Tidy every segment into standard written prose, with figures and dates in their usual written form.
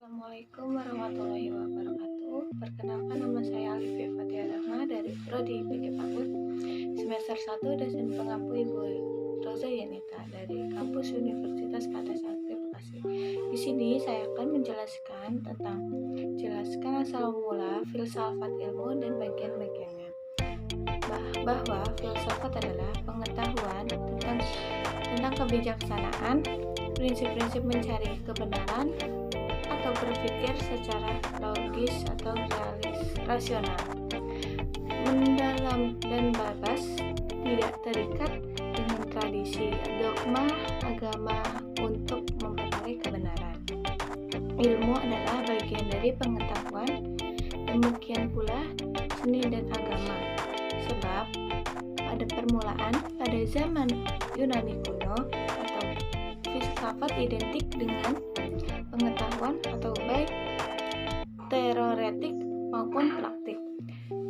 Assalamualaikum warahmatullahi wabarakatuh. Perkenalkan, nama saya Alifia Fatia Rahma dari Prodi PG PAUD semester 1 dosen pengampu Ibu Roza Yanita dari kampus Universitas Kades Sakti Bekasi. Di sini saya akan menjelaskan tentang asal mula filsafat ilmu dan bagian-bagiannya. Bahwa filsafat adalah pengetahuan tentang kebijaksanaan, prinsip-prinsip mencari kebenaran, atau berpikir secara logis atau rasional, mendalam dan bebas, tidak terikat dengan tradisi dogma agama untuk memperoleh kebenaran. Ilmu adalah bagian dari pengetahuan, demikian pula seni dan agama, sebab pada permulaan pada zaman Yunani kuno atau filsafat identik dengan pengetahuan atau baik teoretik maupun praktik.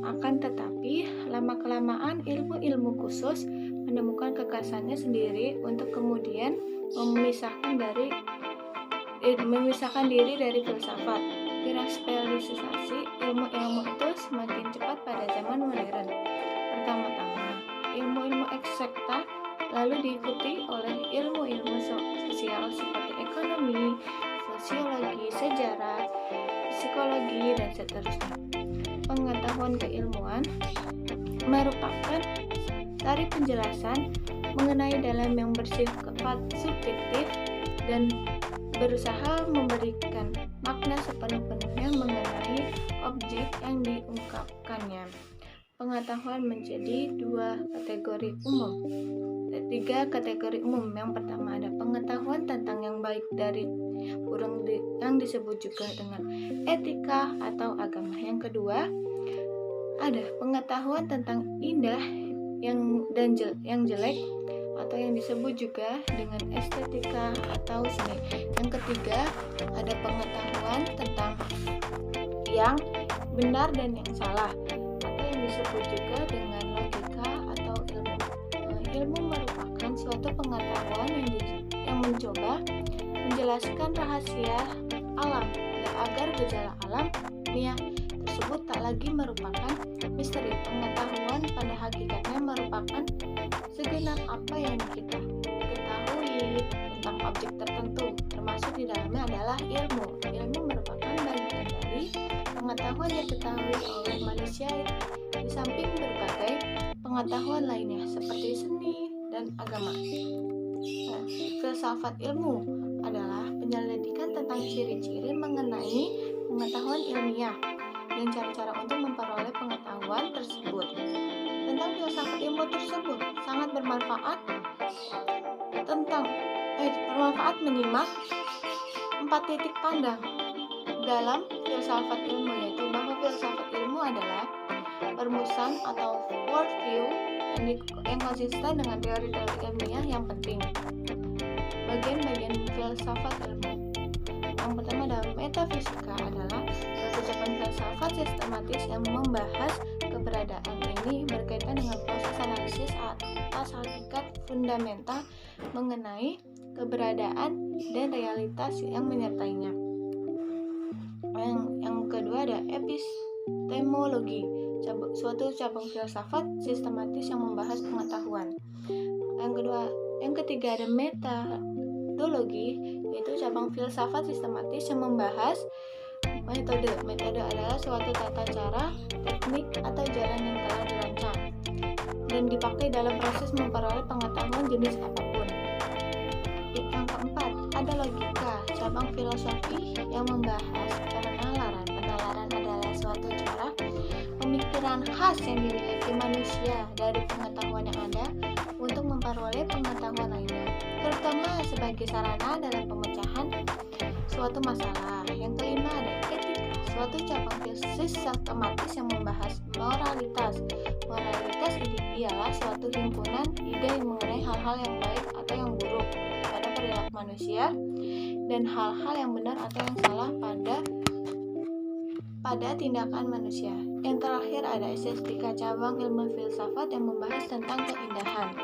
Akan tetapi lama-kelamaan ilmu-ilmu khusus menemukan kekhasannya sendiri untuk kemudian memisahkan diri dari filsafat. Spesialisasi ilmu-ilmu itu semakin cepat pada zaman modern. Pertama-tama ilmu-ilmu eksakta, lalu diikuti oleh ilmu-ilmu sosial seperti ekonomi, sosiologi, sejarah, psikologi, dan seterusnya. Pengetahuan keilmuan merupakan dari penjelasan mengenai dalam yang bersifat subjektif dan berusaha memberikan makna sepenuh-penuhnya mengenai objek yang diungkapkannya. Pengetahuan menjadi tiga kategori umum. Yang pertama ada pengetahuan tentang yang baik dari yang disebut juga dengan etika atau agama. Yang kedua ada pengetahuan tentang indah yang jelek atau yang disebut juga dengan estetika atau seni. Yang ketiga ada pengetahuan tentang yang benar dan yang salah atau yang disebut juga dengan logika atau ilmu. Ilmu merupakan suatu pengetahuan yang mencoba menjelaskan rahasia alam agar gejala alam dunia tersebut tak lagi merupakan misteri. Pengetahuan pada hakikatnya merupakan segenap apa yang kita ketahui tentang objek tertentu, termasuk di dalamnya adalah ilmu. Ilmu merupakan bagian dari pengetahuan yang diketahui oleh manusia di samping berbagai pengetahuan lainnya seperti seni dan agama. Filsafat ilmu adalah penyelidikan tentang ciri-ciri mengenai pengetahuan ilmiah dan cara-cara untuk memperoleh pengetahuan tersebut. Tentang filsafat ilmu tersebut sangat bermanfaat menyimak 4 titik pandang dalam filsafat ilmu, yaitu bahwa filsafat ilmu adalah perumusan atau worldview yang konsisten dengan teori-teori ilmiah yang penting. Bagian-bagian filsafat ilmu. Yang pertama adalah metafisika, adalah cakupan filsafat sistematis yang membahas keberadaan ini berkaitan dengan proses analisis atas hakikat fundamental mengenai keberadaan dan realitas yang menyertainya. Yang kedua ada epistemologi, suatu cabang filsafat sistematis yang membahas pengetahuan. Yang ketiga ada metodologi, yaitu cabang filsafat sistematis yang membahas metode. Metode adalah suatu tata cara, teknik, atau jalan yang telah dirancang dan dipakai dalam proses memperoleh pengetahuan jenis apapun. Yang keempat ada logika, cabang filosofi yang membahas penalaran. Penalaran adalah suatu cara pemikiran khas yang dimiliki manusia dari pengetahuan yang ada untuk memperoleh pengetahuan lainnya, terutama sebagai sarana dalam pemecahan suatu masalah. Yang kelima ada etika, suatu cabang sistematis yang membahas moralitas. Moralitas ialah suatu himpunan ide mengenai hal-hal yang baik atau yang buruk pada perilaku manusia dan hal-hal yang benar atau yang salah pada tindakan manusia. Yang terakhir ada estetika, cabang ilmu filsafat yang membahas tentang keindahan.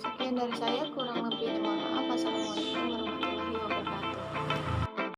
Sekian dari saya, kurang lebih mohon maaf. Wassalamualaikum warahmatullahi wabarakatuh.